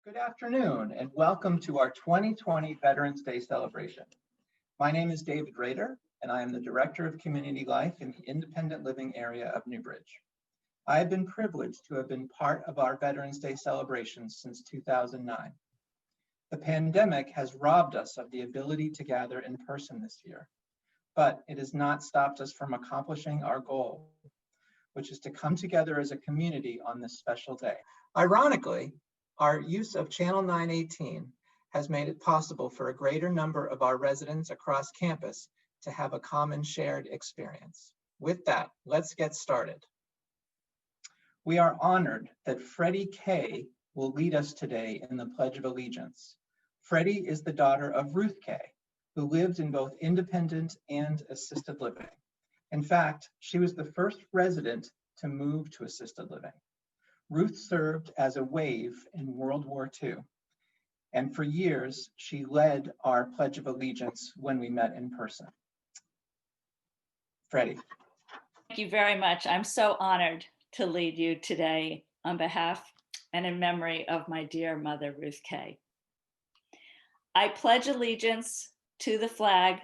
Good afternoon and welcome to our 2020 Veterans Day celebration. My name is David Rader and I am the Director of Community Life in the Independent Living area of Newbridge. I have been privileged to have been part of our Veterans Day celebrations since 2009. The pandemic has robbed us of the ability to gather in person this year, but it has not stopped us from accomplishing our goal, which is to come together as a community on this special day. Ironically, our use of Channel 918 has made it possible for a greater number of our residents across campus to have a common shared experience. With that, let's get started. We are honored that Freddie Kay will lead us today in the Pledge of Allegiance. Freddie is the daughter of Ruth Kay, who lived in both independent and assisted living. In fact, she was the first resident to move to assisted living. Ruth served as a WAVE in World War II, and for years, she led our Pledge of Allegiance when we met in person. Freddie. Thank you very much. I'm so honored to lead you today on behalf and in memory of my dear mother, Ruth Kay. I pledge allegiance to the flag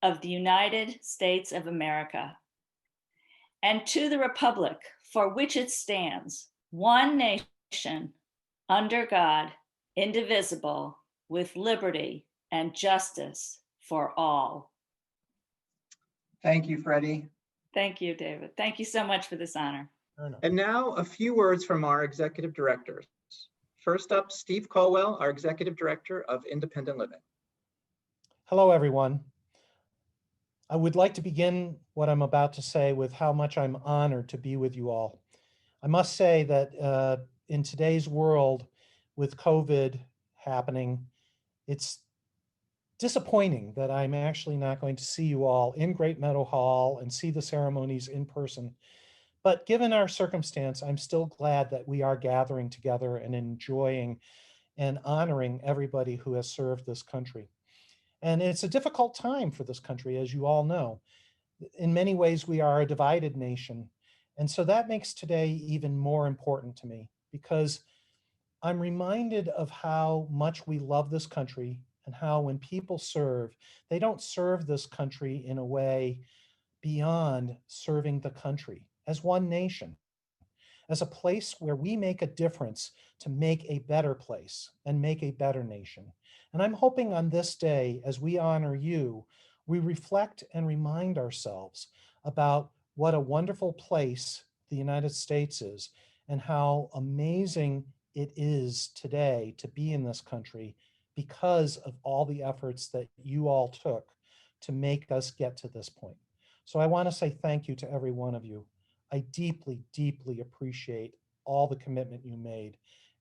of the United States of America and to the republic for which it stands, one nation, under God, indivisible, with liberty and justice for all. Thank you, Freddie. Thank you, David. Thank you so much for this honor. And now a few words from our executive directors. First up, Steve Colwell, our executive director of Independent Living. Hello, everyone. I would like to begin what I'm about to say with how much I'm honored to be with you all. I must say that in today's world with COVID happening, it's disappointing that I'm actually not going to see you all in Great Meadow Hall and see the ceremonies in person. But given our circumstance, I'm still glad that we are gathering together and enjoying and honoring everybody who has served this country. And it's a difficult time for this country, as you all know. In many ways, we are a divided nation. And so that makes today even more important to me because I'm reminded of how much we love this country and how when people serve, they don't serve this country in a way beyond serving the country as one nation, as a place where we make a difference to make a better place and make a better nation. And I'm hoping on this day, as we honor you, we reflect and remind ourselves about what a wonderful place the United States is and how amazing it is today to be in this country because of all the efforts that you all took to make us get to this point. So I want to say thank you to every one of you. I deeply, deeply appreciate all the commitment you made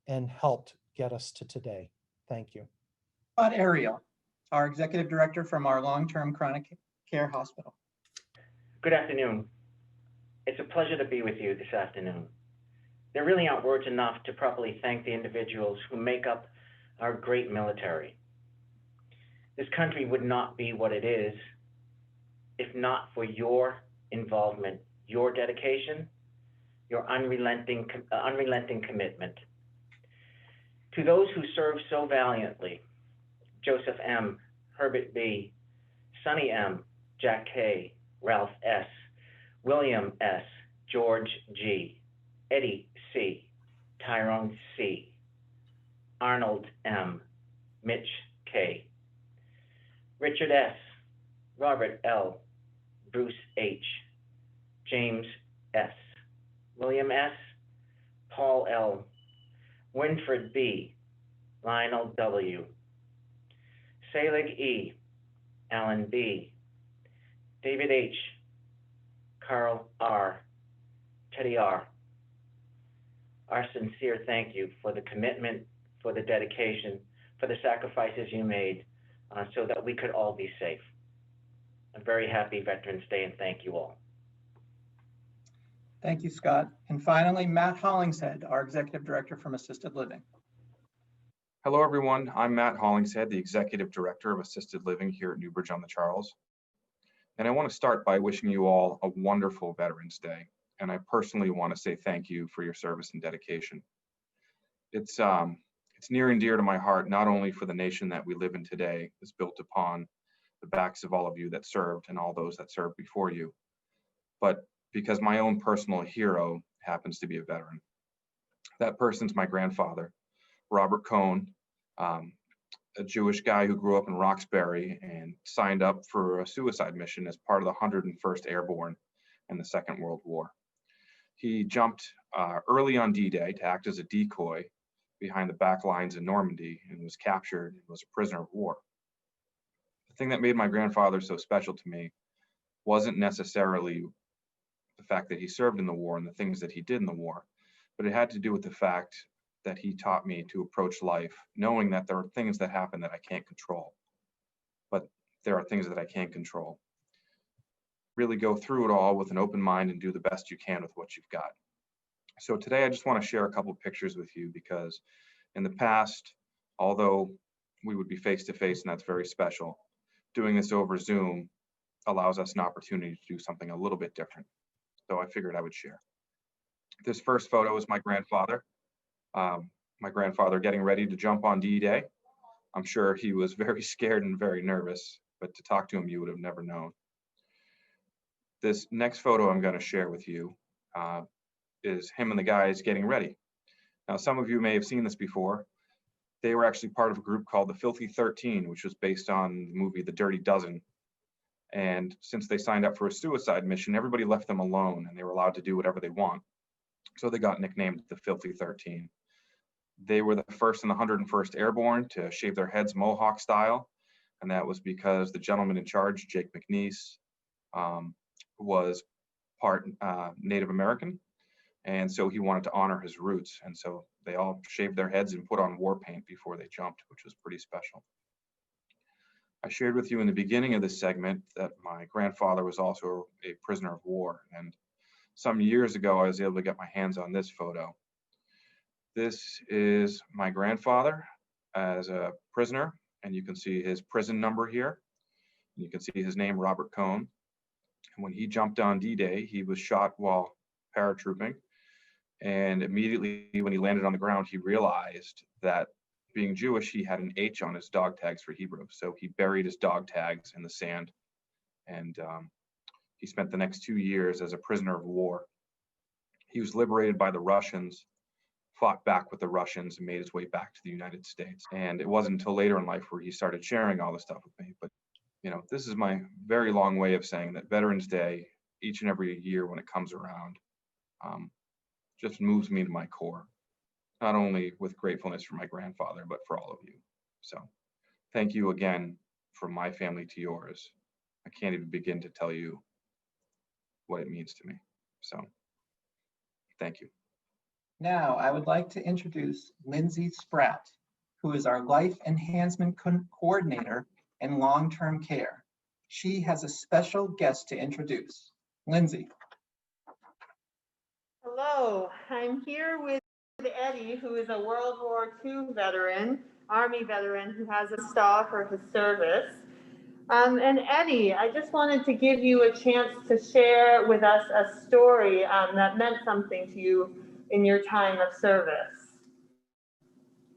and helped get us to today. Thank you. Scott Ariel, our executive director from our long-term chronic care hospital. Good afternoon. It's a pleasure to be with you this afternoon. There really aren't words enough to properly thank the individuals who make up our great military. This country would not be what it is if not for your involvement, your dedication, your unrelenting commitment. To those who served so valiantly, Joseph M., Herbert B., Sonny M., Jack K., Ralph S., William S., George G., Eddie C., Tyrone C., Arnold M., Mitch K., Richard S., Robert L., Bruce H., James S., William S., Paul L., Winfred B., Lionel W., Selig E., Alan B., David H., Carl R., Teddy R. Our sincere thank you for the commitment, for the dedication, for the sacrifices you made so that we could all be safe. A very happy Veterans Day and thank you all. Thank you, Scott. And finally, Matt Hollingshead, our executive director from Assisted Living. Hello, everyone. I'm Matt Hollingshead, the executive director of Assisted Living here at Newbridge on the Charles. And I want to start by wishing you all a wonderful Veterans Day. And I personally want to say thank you for your service and dedication. It's It's near and dear to my heart, not only for the nation that we live in today, is built upon the backs of all of you that served and all those that served before you, but because my own personal hero happens to be a veteran. That person's my grandfather, Robert Cohn, a Jewish guy who grew up in Roxbury and signed up for a suicide mission as part of the 101st Airborne in the Second World War. He jumped early on D-Day to act as a decoy behind the back lines in Normandy and was captured and was a prisoner of war. The thing that made my grandfather so special to me wasn't necessarily the fact that he served in the war and the things that he did in the war, but it had to do with the fact that he taught me to approach life knowing that there are things that happen that I can't control, but there are things that I can control. Really go through it all with an open mind and do the best you can with what you've got. So today I just want to share a couple pictures with you because in the past, although we would be face to face and that's very special, doing this over Zoom allows us an opportunity to do something a little bit different. So I figured I would share. This first photo is my grandfather. My grandfather getting ready to jump on D-Day. I'm sure he was very scared and very nervous, but to talk to him, you would have never known. This next photo I'm going to share with you is him and the guys getting ready. Now, some of you may have seen this before. They were actually part of a group called the Filthy 13, which was based on the movie The Dirty Dozen. And since they signed up for a suicide mission, everybody left them alone and they were allowed to do whatever they want. So they got nicknamed the Filthy 13. They were the first in the 101st Airborne to shave their heads Mohawk style. And that was because the gentleman in charge, Jake McNeese, was part Native American. And so he wanted to honor his roots. And so they all shaved their heads and put on war paint before they jumped, which was pretty special. I shared with you in the beginning of this segment that my grandfather was also a prisoner of war. And some years ago, I was able to get my hands on this photo. This is my grandfather as a prisoner, and you can see his prison number here. You can see his name, Robert Cohn. And when he jumped on D-Day, he was shot while paratrooping. And immediately when he landed on the ground, he realized that being Jewish, he had an H on his dog tags for Hebrew. So he buried his dog tags in the sand. And he spent the next 2 years as a prisoner of war. He was liberated by the Russians, fought back with the Russians, and made his way back to the United States. And it wasn't until later in life where he started sharing all this stuff with me. But, you know, this is my very long way of saying that Veterans Day, each and every year when it comes around, just moves me to my core, not only with gratefulness for my grandfather, but for all of you. So thank you again from my family to yours. I can't even begin to tell you what it means to me. So thank you. Now, I would like to introduce Lindsay Spratt, who is our Life Enhancement Coordinator in Long-Term Care. She has a special guest to introduce. Lindsay. Hello, I'm here with Eddie, who is a World War II veteran, Army veteran who has a star for his service. And Eddie, I just wanted to give you a chance to share with us a story that meant something to you in your time of service.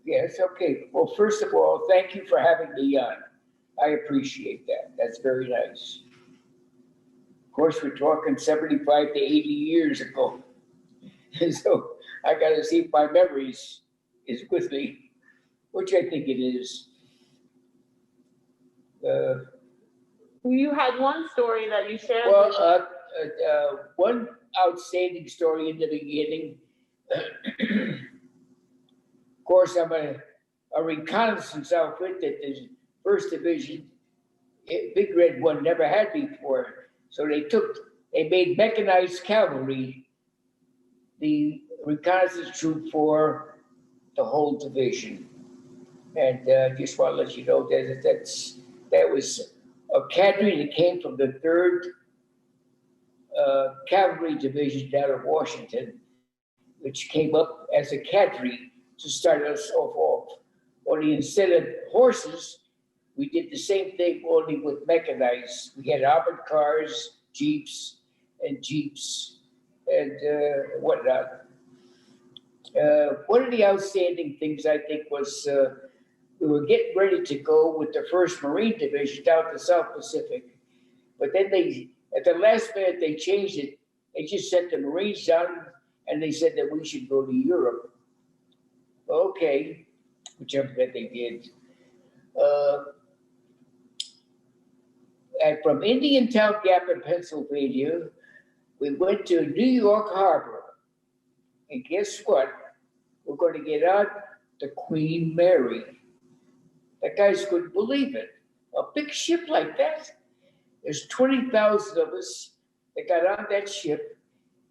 Yes, okay. Well, first of all, thank you for having me on. I appreciate that. That's very nice. Of course, we're talking 75 to 80 years ago. So I got to see if my memories is with me, which I think it is. You had one story that you shared. Well, one outstanding story in the beginning. Of course, I'm a reconnaissance outfit that the 1st Division, Big Red One, never had before. So they made mechanized cavalry the reconnaissance troop for the whole division. And just want to let you know that was a cadre that came from the 3rd Cavalry Division down in Washington, which came up as a cadre to start us off. Only instead of horses, we did the same thing, only with mechanized. We had armored cars, jeeps, and whatnot. One of the outstanding things I think was we were getting ready to go with the 1st Marine Division down to South Pacific. But then at the last minute, they changed it. They just sent the Marines down and they said that we should go to Europe. Okay, which I'm glad they did. And from Indiantown Gap in Pennsylvania, we went to New York Harbor. And guess what? We're going to get on the Queen Mary. The guys couldn't believe it. A big ship like that. There's 20,000 of us that got on that ship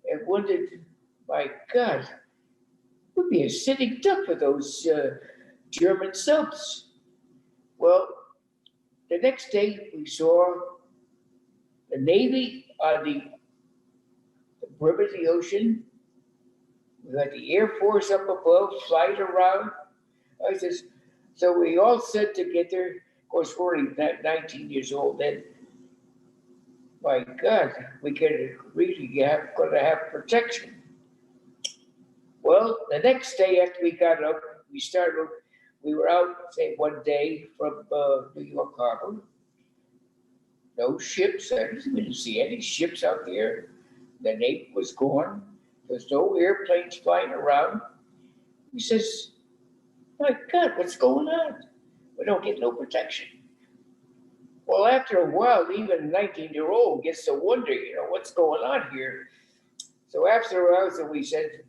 and wondered, my God, we'd be a sitting duck for those German subs. Well, the next day we saw the Navy on the brim of the ocean. We had the Air Force up above, flying around. I says, so we all said together, of course, we're only 19 years old then. My God, we could really gonna have protection. Well, the next day after we got up, we were out, say, one day from New York Harbor. No ships, we didn't see any ships out there. The Navy was gone. There's no airplanes flying around. He says, my God, what's going on? We don't get no protection. Well, after a while, even a 19-year-old gets to wonder, what's going on here? So after a while, so we said,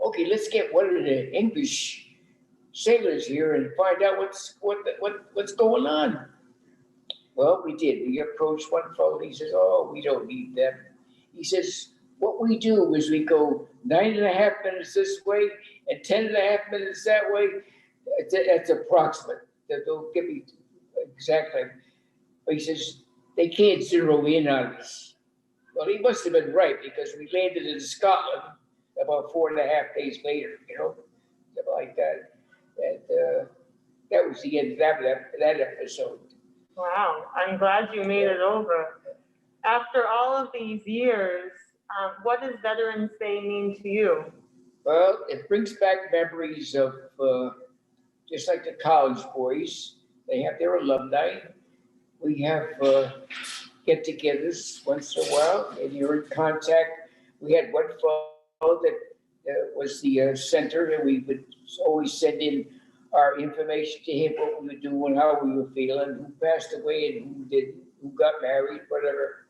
okay, let's get one of the English sailors here and find out what's going on. Well, we did. We approached one fellow. He says, oh, we don't need them. He says, what we do is we go 9.5 minutes this way and 10.5 minutes that way. That's approximate. They'll give me exactly. But he says, they can't zero in on us. Well, he must have been right because we landed in Scotland about 4.5 days later, something like that. And that was the end of that episode. Wow, I'm glad you made it over. After all of these years, what does Veterans Day mean to you? Well, it brings back memories of just like the college boys. They have their alumni. We have get-togethers once in a while, and you're in contact. We had one fellow that was the center, and we would always send in our information to him, what we were doing, how we were feeling, who passed away and who got married, whatever.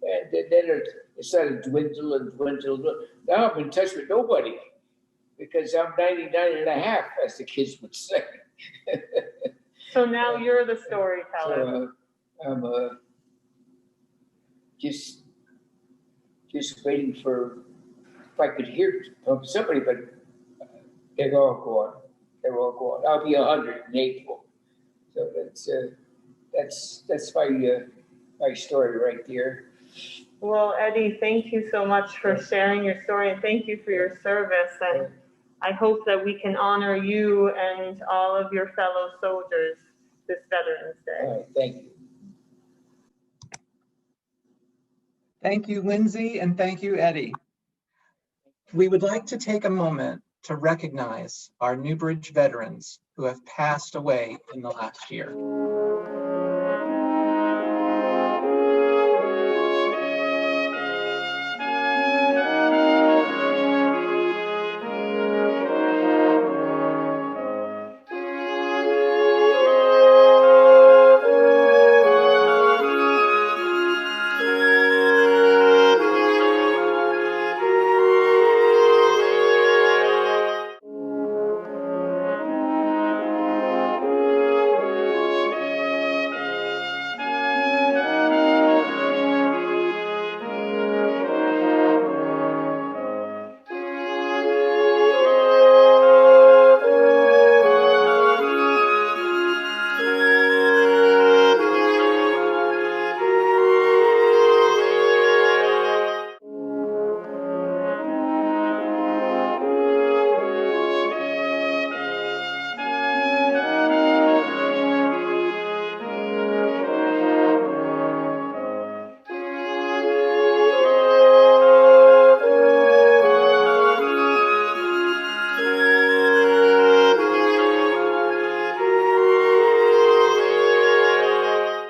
And then it started to dwindle and dwindle. Now I'm in touch with nobody because I'm 99.5, as the kids would say. So now you're the storyteller. So I'm just waiting for if I could hear from somebody, but they're all gone. They're all gone. I'll be 100 in April. So that's my story right there. Well, Eddie, thank you so much for sharing your story and thank you for your service. And I hope that we can honor you and all of your fellow soldiers this Veterans Day. All right, thank you. Thank you, Lindsay, and thank you, Eddie. We would like to take a moment to recognize our Newbridge veterans who have passed away in the last year.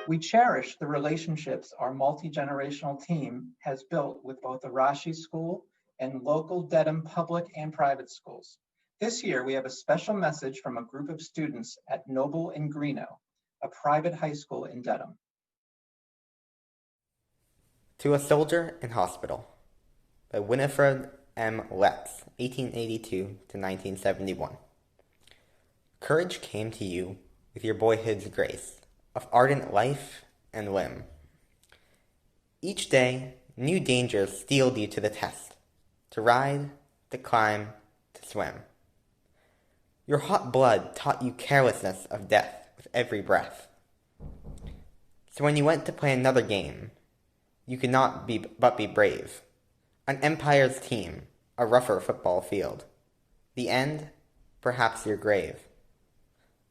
We cherish the relationships our multi-generational team has built with both the Rashi School and local Dedham public and private schools. This year, we have a special message from a group of students at Noble and Greeno, a private high school in Dedham. To a Soldier in Hospital by Winifred M. Letts, 1882 to 1971. Courage came to you with your boyhood's grace of ardent life and limb. Each day, new dangers steeled you to the test, to ride, to climb, to swim. Your hot blood taught you carelessness of death with every breath. So when you went to play another game, you could not but be brave. An empire's team, a rougher football field. The end, perhaps your grave.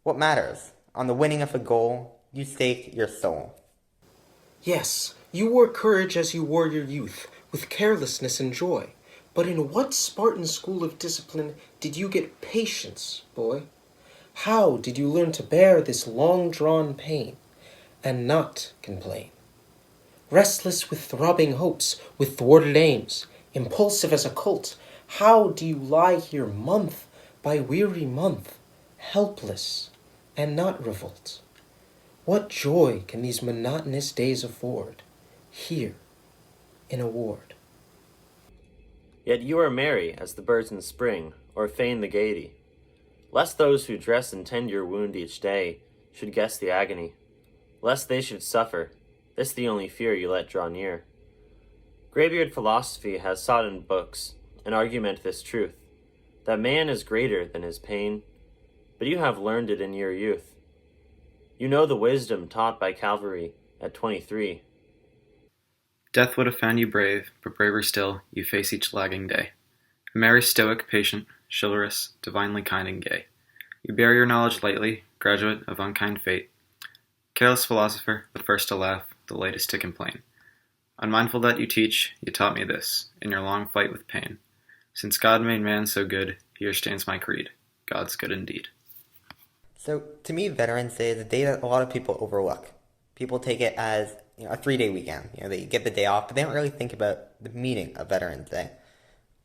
What matters? On the winning of a goal, you staked your soul. Yes, you wore courage as you wore your youth, with carelessness and joy. But in what Spartan school of discipline did you get patience, boy? How did you learn to bear this long-drawn pain and not complain? Restless with throbbing hopes, with thwarted aims, impulsive as a colt, how do you lie here month by weary month, helpless and not revolt? What joy can these monotonous days afford, here in a ward? Yet you are merry as the birds in spring, or feign the gaiety, lest those who dress and tend your wound each day should guess the agony, lest they should suffer, this the only fear you let draw near. Graybeard philosophy has sought in books and argument this truth, that man is greater than his pain, but you have learned it in your youth. You know the wisdom taught by Calvary at 23. Death would have found you brave, but braver still, you face each lagging day. A merry, stoic, patient, chivalrous, divinely kind and gay. You bear your knowledge lightly, graduate of unkind fate. Careless philosopher, the first to laugh, the latest to complain. Unmindful that you teach, you taught me this, in your long fight with pain. Since God made man so good, here stands my creed. God's good indeed. So, to me, Veterans Day is a day that a lot of people overlook. People take it as a 3-day weekend. They get the day off, but they don't really think about the meaning of Veterans Day.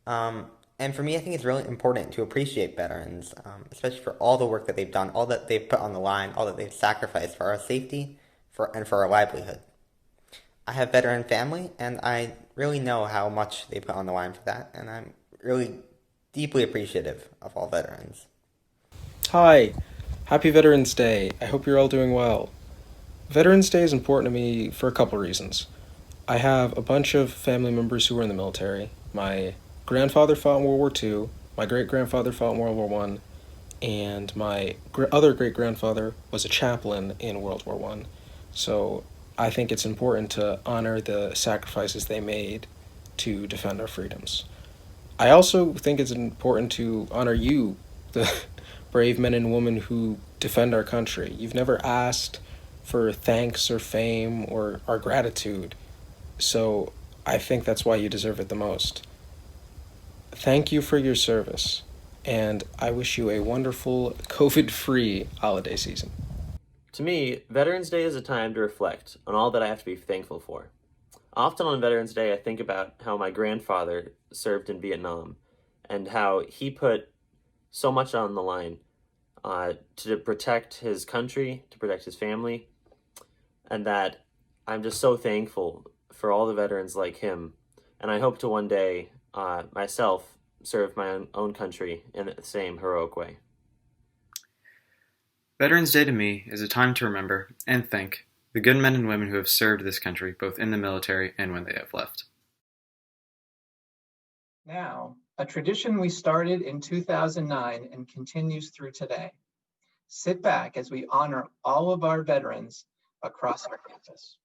And for me, I think it's really important to appreciate veterans, especially for all the work that they've done, all that they've put on the line, all that they've sacrificed for our safety and for our livelihood. I have veteran family, and I really know how much they put on the line for that, and I'm really deeply appreciative of all veterans. Hi, happy Veterans Day. I hope you're all doing well. Veterans Day is important to me for a couple reasons. I have a bunch of family members who were in the military. My grandfather fought in World War II, my great-grandfather fought in World War I, and my other great-grandfather was a chaplain in World War I. So I think it's important to honor the sacrifices they made to defend our freedoms. I also think it's important to honor you, the brave men and women who defend our country. You've never asked for thanks or fame or our gratitude, so I think that's why you deserve it the most. Thank you for your service, and I wish you a wonderful COVID-free holiday season. To me, Veterans Day is a time to reflect on all that I have to be thankful for. Often on Veterans Day, I think about how my grandfather served in Vietnam and how he put so much on the line to protect his country, to protect his family, and that I'm just so thankful for all the veterans like him. And I hope to one day myself serve my own country in the same heroic way. Veterans Day to me is a time to remember and thank the good men and women who have served this country both in the military and when they have left. Now, a tradition we started in 2009 and continues through today. Sit back as we honor all of our veterans across our campus.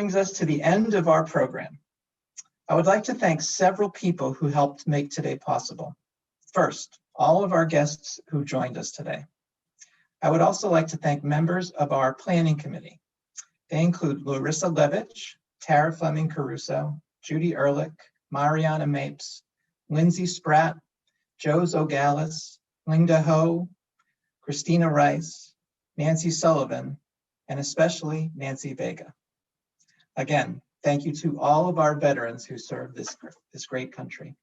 brings us to the end of our program. I would like to thank several people who helped make today possible. First, all of our guests who joined us today. I would also like to thank members of our planning committee. They include Larissa Levitch, Tara Fleming Caruso, Judy Ehrlich, Mariana Mapes, Lindsay Spratt, Joe Zogalis, Linda Ho, Christina Rice, Nancy Sullivan, and especially Nancy Vega. Again, thank you to all of our veterans who serve this great country.